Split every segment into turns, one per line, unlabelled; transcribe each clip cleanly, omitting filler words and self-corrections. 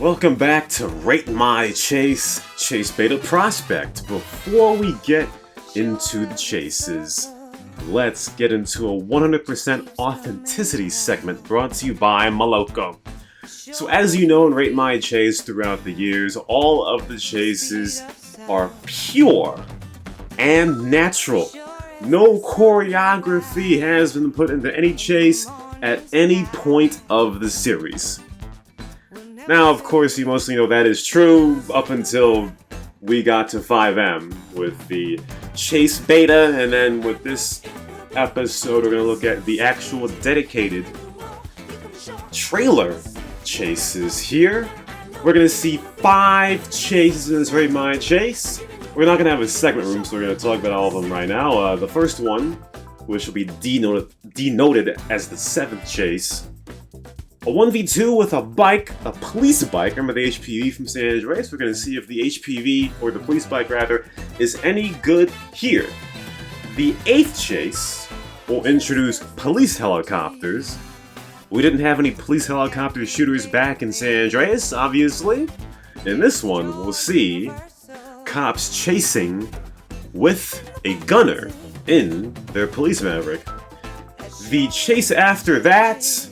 Welcome back to Rate My Chase Beta Prospect. Before we get into the chases, let's get into a 100% authenticity segment brought to you by Maloko. So as you know in Rate My Chase throughout the years, all of the chases are pure and natural. No choreography has been put into any chase at any point of the series. Now, of course, you mostly know that is true up until we got to 5M with the chase beta, and then with this episode, we're going to look at the actual dedicated trailer chases here. We're going to see 5 chases in this Rate My Chase. We're not going to have a segment room, so we're going to talk about all of them right now. The first one, which will be denoted as the 7th chase, a 1v2 with a bike, a police bike. Remember the HPV from San Andreas? We're going to see if the HPV, or the police bike rather, is any good here. The 8th chase will introduce police helicopters. We didn't have any police helicopter shooters back in San Andreas, obviously. In this one, we'll see cops chasing with a gunner in their police Maverick. The chase after that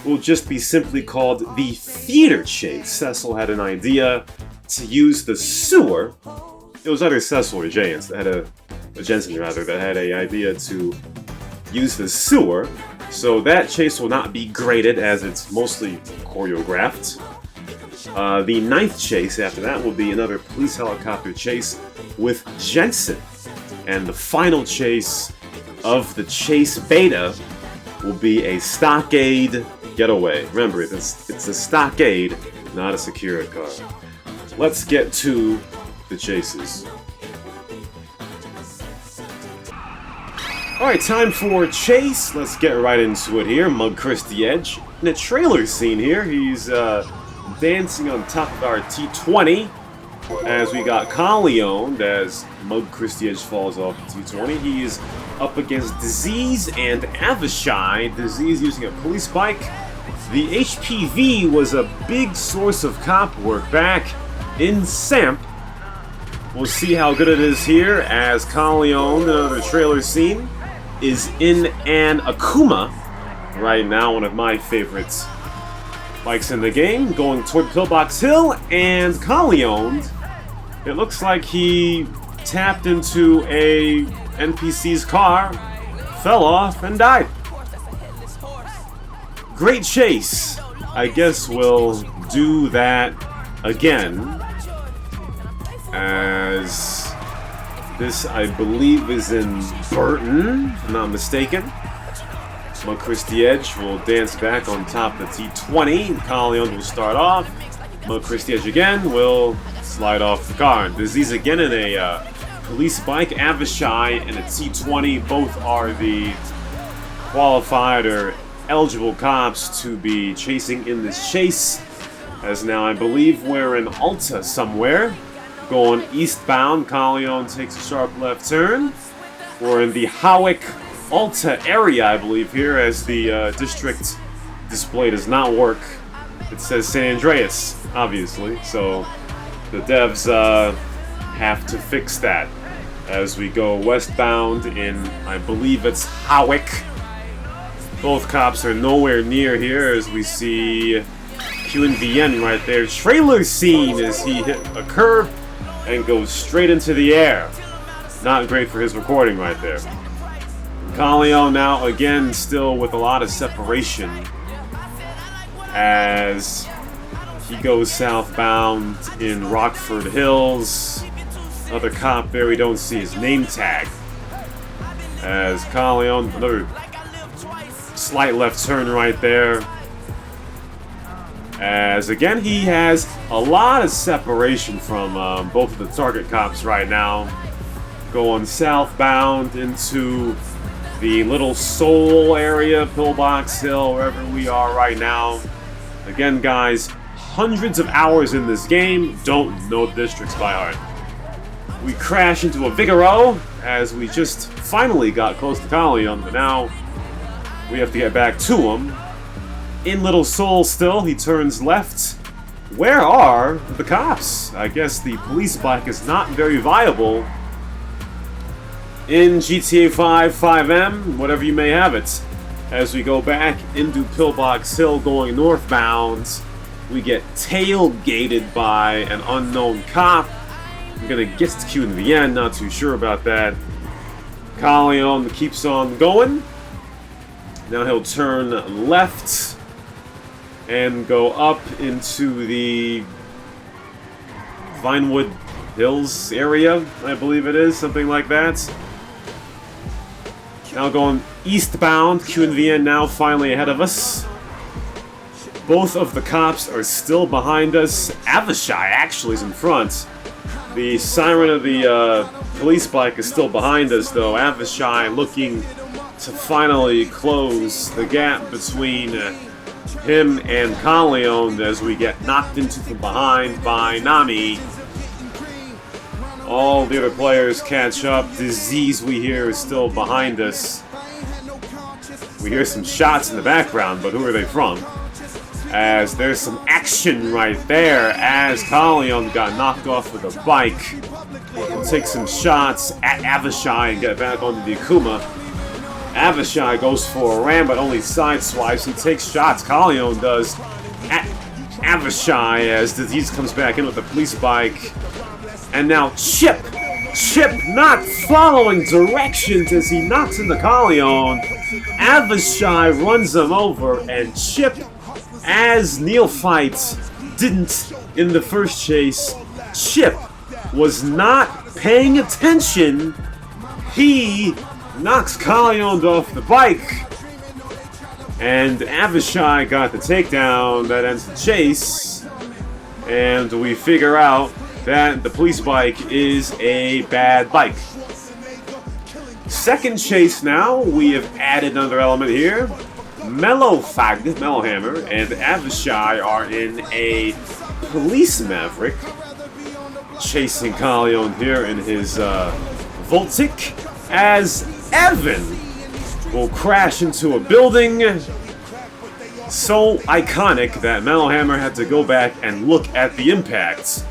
will just be simply called the theater chase. Cecil had an idea to use the sewer. It was either Cecil or Jensen that had an idea to use the sewer. So that chase will not be graded as it's mostly choreographed. The 9th chase after that will be another police helicopter chase with Jensen. And the final chase of the chase beta will be a stockade getaway. Remember, it's a stockade, not a security car. Let's get to the chases. Alright, time for chase. Let's get right into it here. Mug Christie Edge. In a trailer scene here, he's dancing on top of our T20 as we got Colleone as Mug Christie Edge falls off the T20. He's up against Disease and Avishai. Disease using a police bike. The HPV was a big source of cop work back in Samp. We'll see how good it is here as Colleone, another trailer scene, is in an Akuma right now, one of my favorites bikes in the game, going toward Pillbox Hill, and Colleone, it looks like he tapped into a NPC's car, fell off, and died. Great chase. I guess we'll do that again, as this, I believe, is in Burton, if I'm not mistaken. Mug Christie Edge will dance back on top of the T20. Colleone will start off. Mug Christie Edge again will slide off the car. Disease again in a police bike. Avishai and a T20. Both are the qualified or eligible cops to be chasing in this chase. As now I believe we're in Alta somewhere. Going eastbound. Colleone takes a sharp left turn. We're in the Howick Alta area, I believe, here, as the district display does not work. It says San Andreas, obviously, so the devs have to fix that as we go westbound in, I believe it's Howick. Both cops are nowhere near here as we see QNVN right there. Trailer scene as he hit a curb and goes straight into the air. Not great for his recording right there. Colleone now again still with a lot of separation as he goes southbound in Rockford Hills. Another cop there, we don't see his name tag. As Colleone, another slight left turn right there. As again, he has a lot of separation from both of the target cops right now. Going southbound into the Little Seoul area, Pillbox Hill, wherever we are right now. Again, guys, hundreds of hours in this game, don't know the districts by heart. We crash into a Vigoro as we just finally got close to Colleone, but now we have to get back to him. In Little Seoul still, he turns left Where are the cops? I guess the police bike is not very viable in GTA 5, 5M, whatever you may have it. As we go back into Pillbox Hill going northbound, we get tailgated by an unknown cop. I'm gonna guess it's CnR, not too sure about that. Corleone keeps on going. Now he'll turn left and go up into the Vinewood Hills area, I believe it is, something like that. Now going eastbound, CnR now finally ahead of us. Both of the cops are still behind us. Avishai actually is in front. The siren of the police bike is still behind us, though. Avishai looking to finally close the gap between him and Corleone as we get knocked into from behind by Nami. All the other players catch up. Disease, we hear, is still behind us. We hear some shots in the background, but who are they from? As there's some action right there as Corleone got knocked off with a bike. We'll take some shots at Avishai and get back onto the Akuma. Avishai goes for a ram, but only sideswipes. He takes shots, Corleone does, at Avishai as Disease comes back in with the police bike. And now Chip not following directions as he knocks into Corleone. Avishai runs him over, and Chip, as neophyte didn't in the first chase, Chip was not paying attention. He knocks Corleone off the bike, and Avishai got the takedown. That ends the chase, and we figure out that the police bike is a bad bike. Second chase now, we have added another element here. Mellowhammer, and Avishai are in a police Maverick, chasing Corleone here in his Voltic, as Evan will crash into a building so iconic that Mellowhammer had to go back and look at the impact.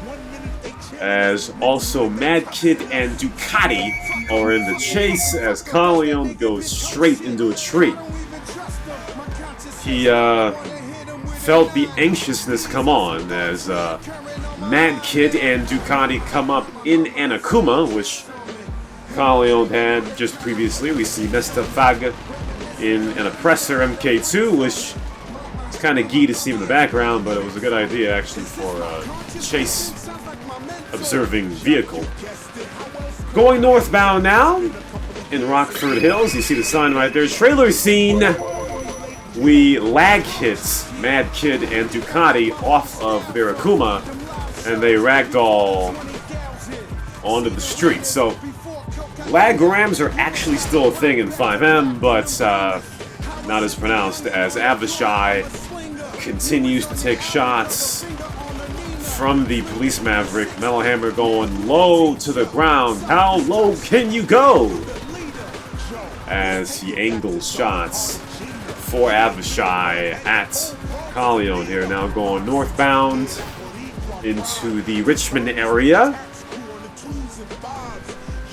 As also Mad Kid and Ducati are in the chase as Corleone goes straight into a tree. He felt the anxiousness come on as Mad Kid and Ducati come up in an Akuma, which Corleone had just previously. We see Mesta Faga in an Oppressor MK2, which is kind of gee to see in the background, but it was a good idea actually for a chase observing vehicle. Going northbound now in Rockford Hills, you see the sign right there, trailer scene. We lag hit Mad Kid and Ducati off of their Akuma, and they ragdoll onto the street. So lagrams are actually still a thing in 5M, but not as pronounced as Avishai continues to take shots from the police Maverick. Mellowhammer going low to the ground. How low can you go? As he angles shots for Avishai at Corleone here. Now going northbound into the Richmond area.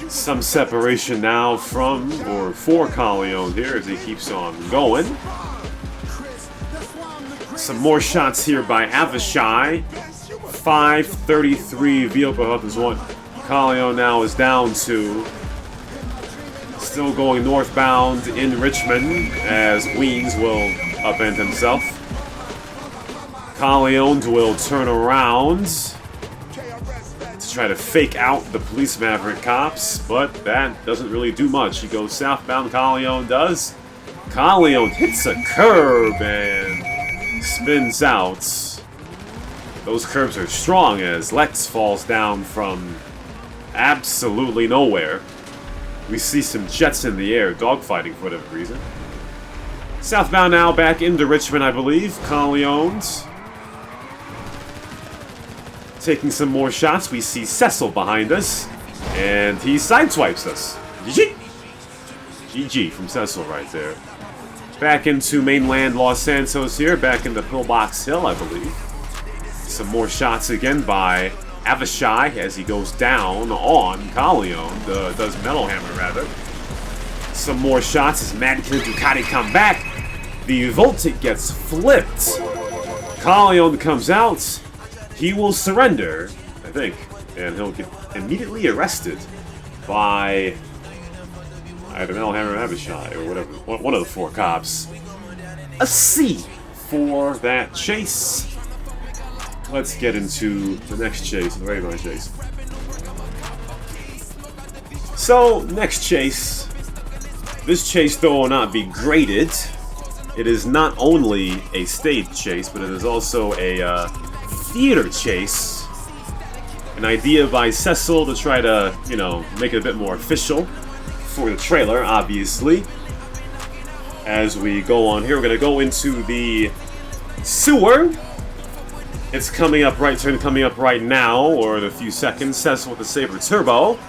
Some separation now from, or for Corleone here as he keeps on going. Some more shots here by Avishai. 533 vehicle health is what Corleone now is down to. Still going northbound in Richmond as Weens will upend himself. Corleone will turn around to try to fake out the police Maverick cops, but that doesn't really do much. He goes southbound, Corleone does. Corleone hits a curb and spins out. Those curbs are strong as Lex falls down from absolutely nowhere. We see some jets in the air, dogfighting for whatever reason. Southbound now, back into Richmond, I believe. Corleone's taking some more shots. We see Cecil behind us, and he sideswipes us. GG! GG from Cecil right there. Back into mainland Los Santos here, back into Pillbox Hill, I believe. Some more shots again by Avishai as he goes down on Kalion, does Metal Hammer rather. Some more shots as Mad Kid and Ducati come back. The Voltic gets flipped. Kalion comes out. He will surrender, I think, and he'll get immediately arrested by either Metal Hammer or Avishai or whatever, one of the 4 cops. A C for that chase. Let's get into the next chase, the regular chase. So, next chase. This chase, though, will not be graded. It is not only a stage chase, but it is also a theater chase. An idea by Cecil to try to, you know, make it a bit more official for the trailer, obviously. As we go on here, we're going to go into the sewer. It's coming up right now, or in a few seconds. Cecil with the Saber Turbo.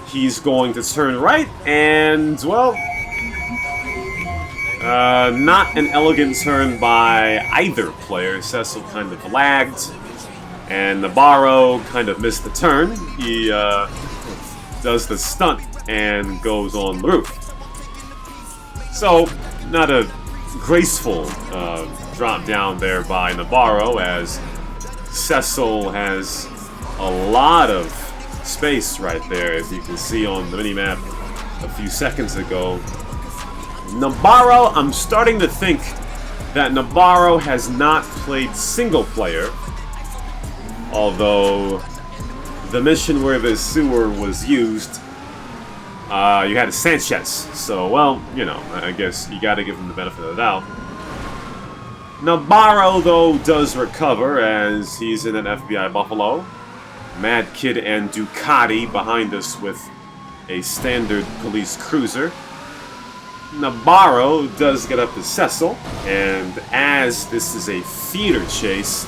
He's going to turn right, and, well, not an elegant turn by either player. Cecil kind of lagged, and Navarro kind of missed the turn. He does the stunt and goes on the roof. So, not a graceful drop down there by Navarro, as Cecil has a lot of space right there, as you can see on the minimap a few seconds ago. Navarro, I'm starting to think that Navarro has not played single player, although the mission where the sewer was used, you had a Sanchez, so, well, you know, I guess you gotta give him the benefit of the doubt. Navarro, though, does recover as he's in an FBI Buffalo. Mad Kid and Ducati behind us with a standard police cruiser. Navarro does get up to Cecil, and as this is a theater chase,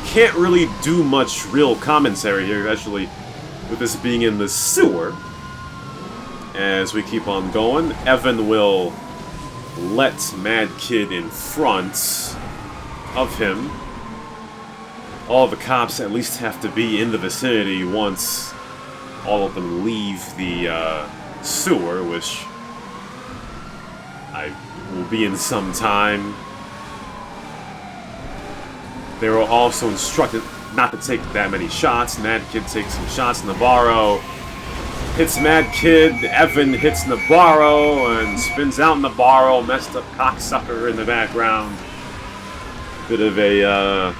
can't really do much real commentary here, actually, with this being in the sewer. As we keep on going, Evan will let Mad Kid in front of him. All the cops at least have to be in the vicinity once all of them leave the sewer, which I will be in some time. They were also instructed not to take that many shots. Mad Kid takes some shots. Navarro hits Mad Kid. Evan hits Navarro and spins out Navarro. Messed up cocksucker in the background. Bit of a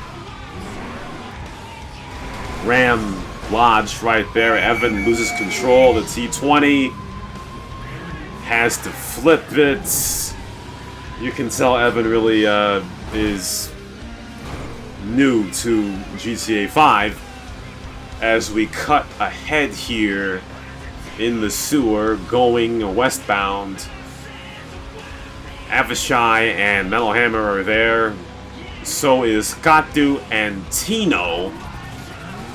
ram lodge right there. Evan loses control. The T-20 has to flip it. You can tell Evan really is new to GTA 5 as we cut ahead here in the sewer going westbound. Avishai and Metal Hammer are there. So is Katu and Tino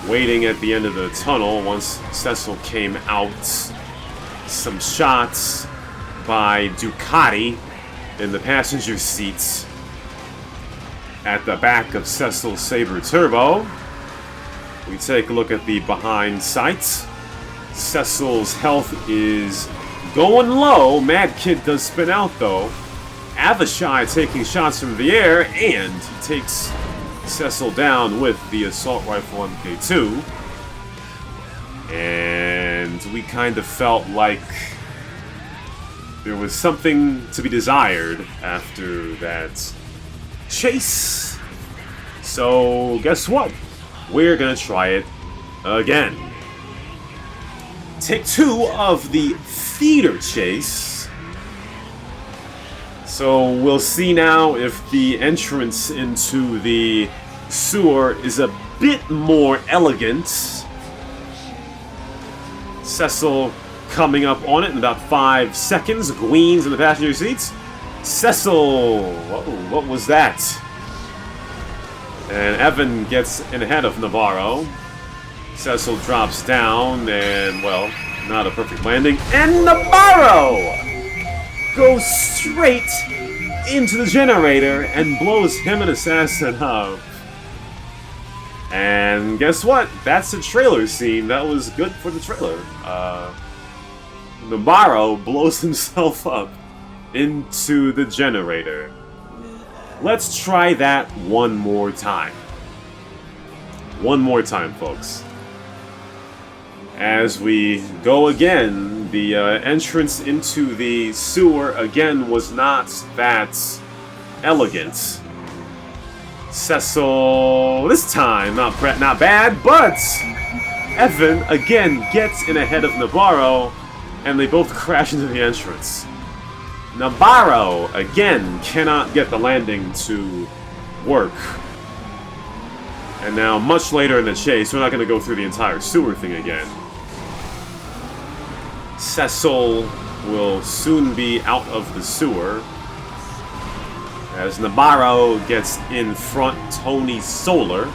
waiting at the end of the tunnel once Cecil came out. Some shots by Ducati in the passenger seats at the back of Cecil's Saber Turbo. We take a look at the behind sights. Cecil's health is going low. Mad Kid does spin out though. Avishai taking shots from the air, and he takes Cecil down with the assault rifle MK2. And we kind of felt like there was something to be desired after that chase. So guess what? We're gonna try it again. Take 2 of the theater chase. So we'll see now if the entrance into the sewer is a bit more elegant. Cecil coming up on it in about 5 seconds. Gweens in the passenger seats. Cecil! Whoa, what was that? And Evan gets in ahead of Navarro. Cecil drops down, and, well, not a perfect landing. And Navarro goes straight into the generator and blows him and Assassin up. And guess what? That's the trailer scene. That was good for the trailer. Navarro blows himself up into the generator. Let's try that one more time. One more time, folks. As we go again, the entrance into the sewer again was not that elegant. Cecil, this time, not bad, but Evan again gets in ahead of Navarro, and they both crash into the entrance. Navarro, again, cannot get the landing to work. And now, much later in the chase, we're not going to go through the entire sewer thing again. Cecil will soon be out of the sewer. As Navarro gets in front, Tony Solar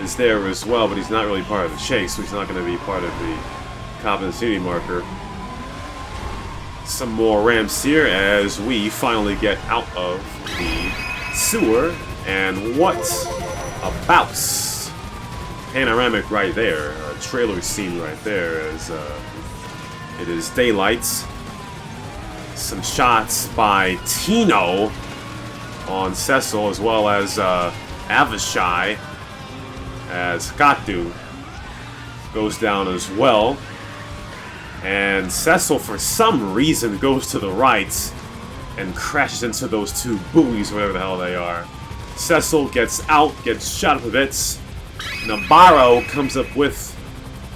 is there as well, but he's not really part of the chase, so he's not going to be part of the competency marker. Some more ramps here as we finally get out of the sewer, and what a bounce! Panoramic right there, a trailer scene right there as it is daylight. Some shots by Tino on Cecil, as well as Avishai, as Katu goes down as well. And Cecil, for some reason, goes to the right and crashes into those two buoys, whatever the hell they are. Cecil gets out, gets shot to bits. Navarro comes up with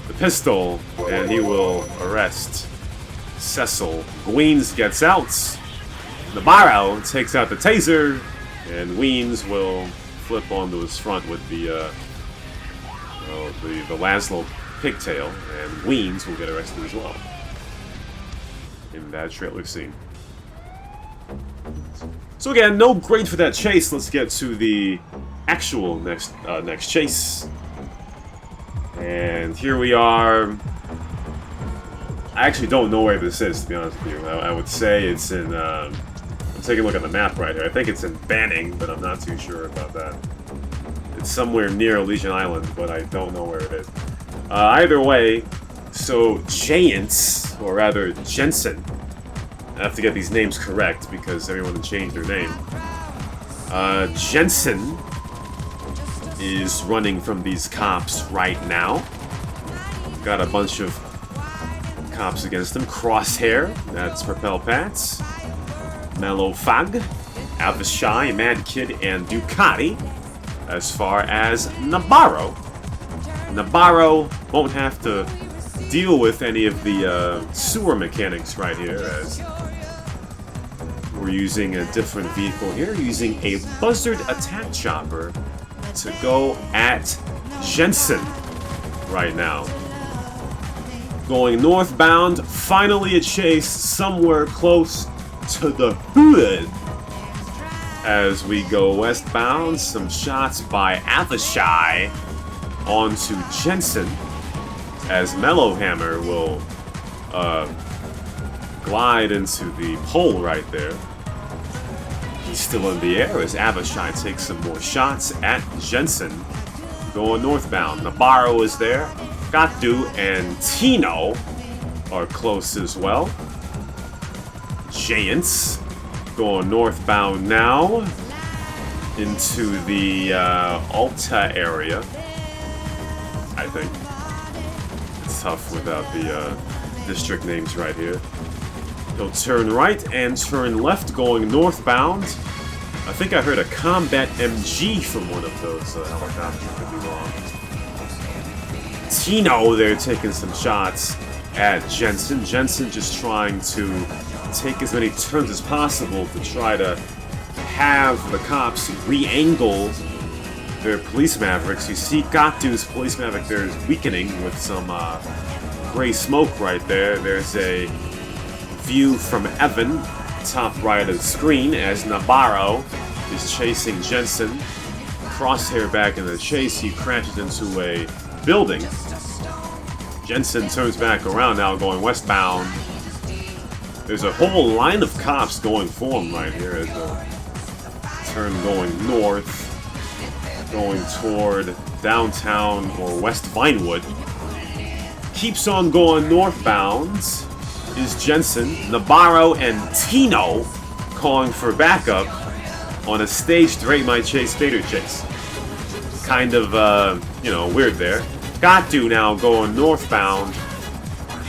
the pistol, and he will arrest Cecil. Weens gets out. Navarro takes out the taser, and Weens will flip onto his front with the Laszlo pigtail, and Weens will get arrested as well in that trailer scene. So again, no grade for that chase. Let's get to the actual next chase. And here we are. I actually don't know where this is, to be honest with you. I would say it's in, I'm taking a look at the map right here. I think it's in Banning, but I'm not too sure about that. It's somewhere near Elysian Island, but I don't know where it is. Either way, so Giants, or rather Jensen, I have to get these names correct because everyone changed their name. Jensen is running from these cops right now. Got a bunch of cops against him. Crosshair, that's Propel Pats. Mellow Fag, Avishai, Mad Kid, and Ducati. As far as Navarro. Navarro won't have to deal with any of the sewer mechanics right here, as we're using a different vehicle here, using a Buzzard attack chopper to go at Jensen right now. Going northbound, finally a chase somewhere close to the hood. As we go westbound, some shots by Avishai onto Jensen, as Mellowhammer will glide into the pole right there. He's still in the air as Avishai takes some more shots at Jensen. Going northbound, Navarro is there. Katu and Tino are close as well. Giants going northbound now into the Alta area, I think. It's tough without the district names right here. He'll turn right and turn left going northbound. I think I heard a combat MG from one of those helicopters, could be wrong. Tino there taking some shots at Jensen. Jensen just trying to take as many turns as possible to try to have the cops re-angle their police mavericks. You see Katu's police maverick there is weakening with some gray smoke right there. There's a view from Evan, top right of the screen, as Navarro is chasing Jensen. Crosshair back in the chase, he crashes into a building. Jensen turns back around now, going westbound. There's a whole line of cops going for him right here as a turn going north. going toward downtown or West Vinewood. Keeps on going northbound is Jensen, Navarro, and Tino calling for backup on a staged Rate My Chase Fader chase. Kind of, you know, weird there. Gatu now going northbound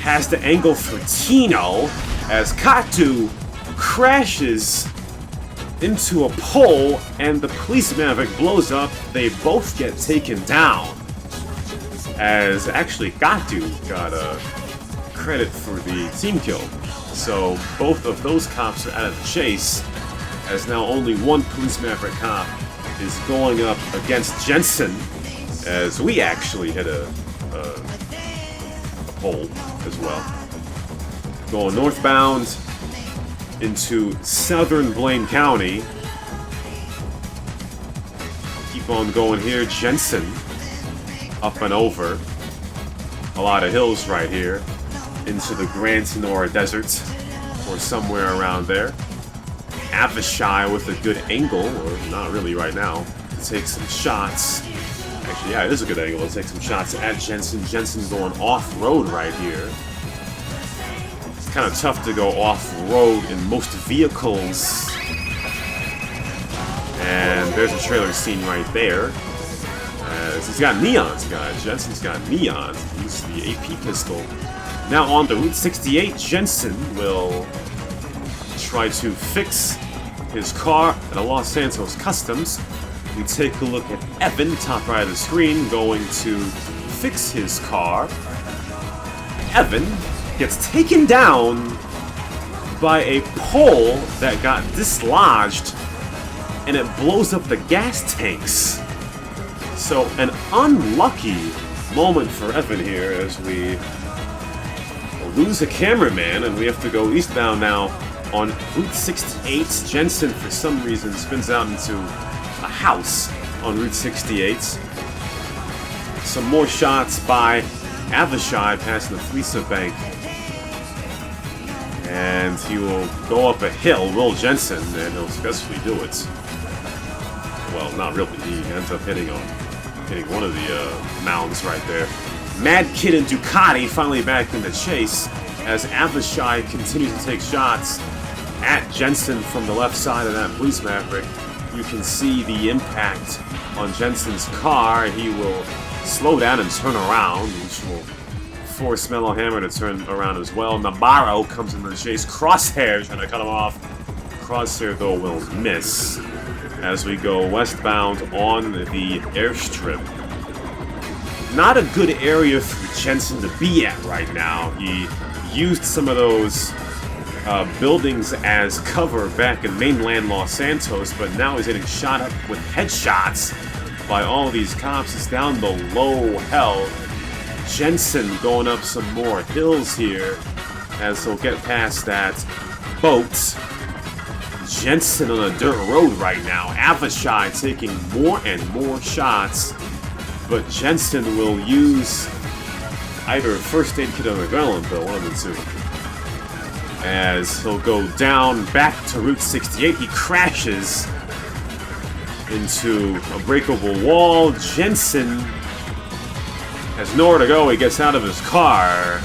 has to angle for Tino as Katu crashes into a pole and the police Maverick blows up. They both get taken down. As actually Gatu got credit for the team kill. So both of those cops are out of the chase, as now only one police Maverick cop is going up against Jensen, as we actually hit a pole as well. Going northbound into southern Blaine County. Keep on going here. Jensen up and over a lot of hills right here into the Grand Senora Desert or somewhere around there. Avishai with a good angle, or not really right now, to take some shots. Actually, yeah, it is a good angle to take some shots at Jensen. Jensen's going off-road right here. It's kind of tough to go off-road in most vehicles. And there's a trailer scene right there. He's got neons, guys. Jensen's got neons. He uses the AP pistol. Now on to Route 68, Jensen will try to fix his car at a Los Santos Customs. We take a look at Evan, top right of the screen, going to fix his car. Evan gets taken down by a pole that got dislodged, and it blows up the gas tanks. So an unlucky moment for Evan here as we lose a cameraman, and we have to go eastbound now on Route 68. Jensen, for some reason, spins out into a house on Route 68. Some more shots by Avishai passing the Fleesa Bank. And he will go up a hill, Will Jensen, and he'll successfully do it. Well, not really. He ends up hitting one of the mounds right there. Mad Kid and Ducati finally back in the chase as Avishai continues to take shots at Jensen from the left side of that police Maverick. You can see the impact on Jensen's car. He will slow down and turn around, which will force Mellow Hammer to turn around as well. Navarro comes into the chase. Crosshair trying to cut him off. Crosshair, though, will miss as we go westbound on the airstrip. Not a good area for Jensen to be at right now. He used some of those buildings as cover back in mainland Los Santos, but now he's getting shot up with headshots by all these cops. He's down the low hell. Jensen going up some more hills here as he'll get past that boat. Jensen on a dirt road right now. Avishai taking more and more shots, but Jensen will use either a first aid kit or an adrenaline pill, one of the two. As he'll go down back to Route 68, he crashes into a breakable wall. Jensen has nowhere to go. He gets out of his car,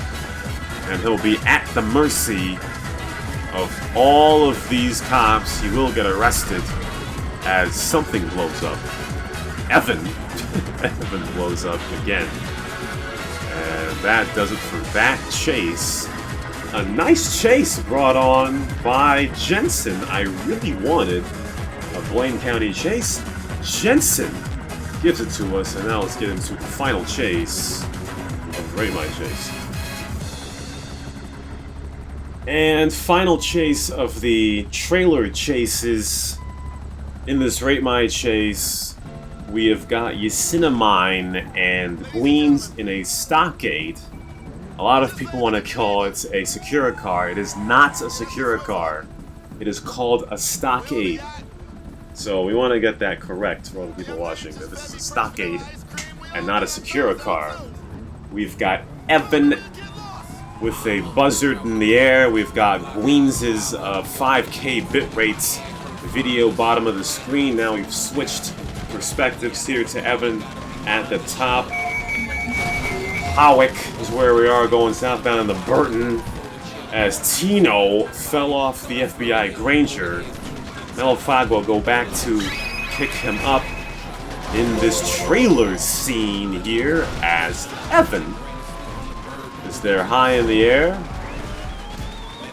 and he'll be at the mercy of all of these cops. He will get arrested as something blows up. Evan blows up again. And that does it for that chase. A nice chase brought on by Jensen. I really wanted a Blaine County chase. Jensen gives it to us, and now let's get into the final chase of Rate My Chase. And final chase of the trailer chases. In this Rate My Chase, we have got Yacinamine and Gleams in a stockade. A lot of people want to call it a Secura car. It is not a Secura car. It is called a stockade. So we want to get that correct for all the people watching, that this is a stockade and not a Secura car. We've got Evan with a buzzard in the air. We've got Gleams' 5K bitrate video bottom of the screen. Now we've switched perspectives here to Evan at the top. Howick is where we are going southbound in the Burton as Tino fell off the FBI Granger. Melofag will go back to pick him up in this trailer scene here as Evan is there high in the air.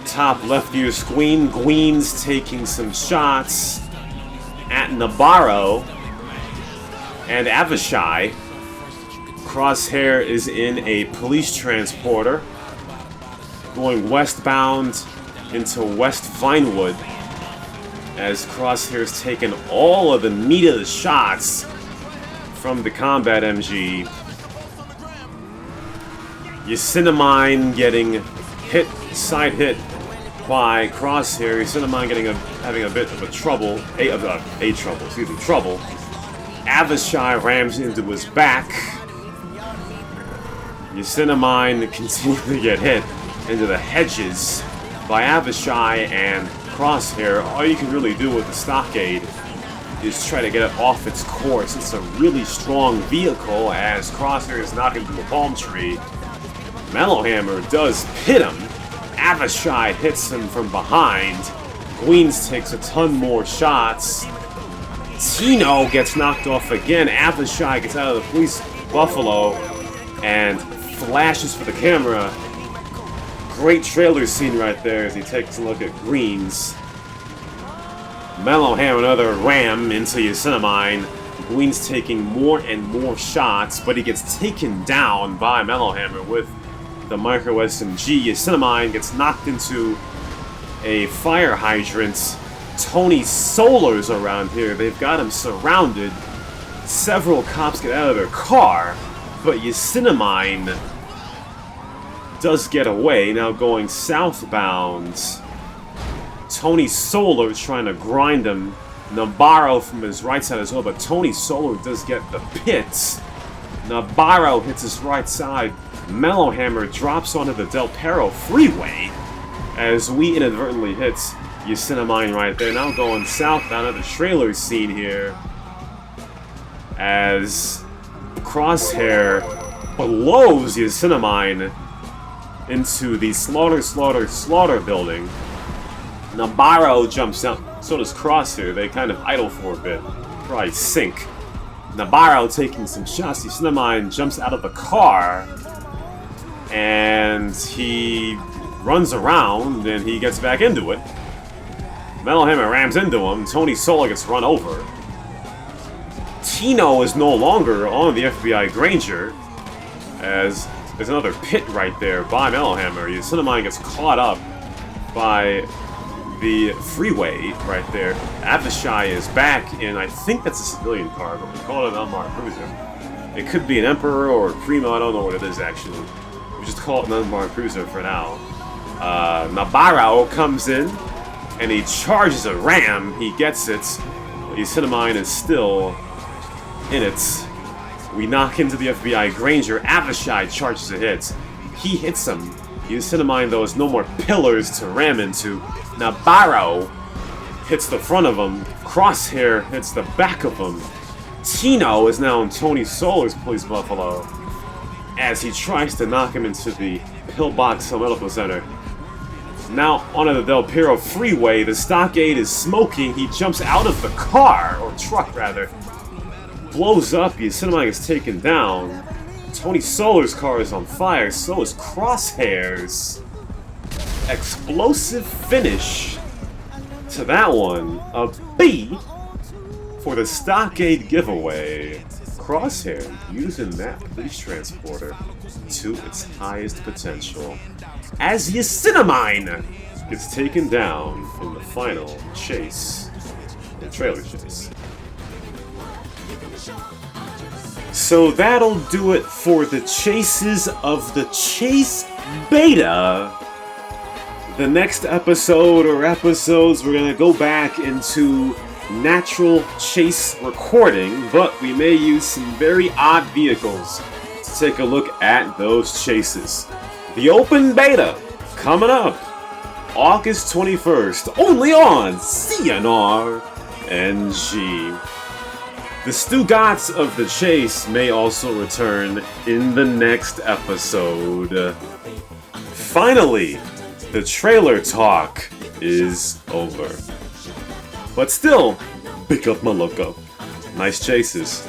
Top left gear Squeen. Gween's taking some shots at Navarro and Avishai. Crosshair is in a police transporter going westbound into West Vinewood as Crosshair's taken all of the meat of the shots from the combat MG. Yacinamine getting hit, side hit by Crosshair. Yacinamine having a bit of trouble. Avishai rams into his back. Yacinamine continues to get hit into the hedges by Avishai and Crosshair. All you can really do with the stockade is try to get it off its course. It's a really strong vehicle as Crosshair is knocked into a palm tree. Mellowhammer does hit him. Avishai hits him from behind. Gweens takes a ton more shots. Tino gets knocked off again. Avishai gets out of the police buffalo and flashes for the camera. Great trailer scene right there as he takes a look at Greens. Mellowhammer another ram into Yacinamine. Gween's taking more and more shots, but he gets taken down by Mellowhammer with the micro SMG. Yacinamine gets knocked into a fire hydrant. Tony Solar's around here. They've got him surrounded. Several cops get out of their car, but Yacinamine does get away. Now going southbound. Tony Solar trying to grind him. Navarro from his right side as well, but Tony Solar does get the pits. Navarro hits his right side. Mellowhammer drops onto the Del Perro freeway as we inadvertently hit Yacinamine right there. Now going southbound at the trailer scene here as Crosshair blows Yacinamine into the slaughter building. Navarro jumps out, so does Crosshair. They kind of idle for a bit, probably sink. Navarro taking some shots. Yacinamine jumps out of the car and he runs around and he gets back into it. Mellowhammer rams into him. Tony Solar gets run over. Tino is no longer on the FBI Granger as there's another pit right there by Mellowhammer. Yacinamine gets caught up by the freeway right there. Avishai is back in, I think that's a civilian car, but we call it an unmarked cruiser. It could be an Emperor or a Primo, I don't know what it is actually. We just call it an unmarked cruiser for now. Navarro comes in and he charges a ram. He gets it. Yacinamine is still in it. We knock into the FBI Granger. Avishai charges a hit. He hits him. Yacinamine, though, has no more pillars to ram into. Navarro hits the front of him. Crosshair hits the back of him. Tino is now in Tony Solar's police buffalo as he tries to knock him into the Pillbox Medical Center. Now onto the Del Perro freeway. The stockade is smoking. He jumps out of the car, or truck rather. Blows up. Yacinamine is taken down. Tony Solar's car is on fire. So is Crosshair's. Explosive finish to that one. A B for the stockade giveaway. Crosshair using that police transporter to its highest potential as Yacinamine gets taken down in the final chase, the trailer chase. So that'll do it for the chases of the Chase Beta. The next episode or episodes, we're going to go back into natural chase recording, but we may use some very odd vehicles to take a look at those chases. The open beta coming up August 21st, only on CnR NG. The Stugats of the chase may also return in the next episode. Finally, the trailer talk is over. But still, pick up my look up. Nice chases.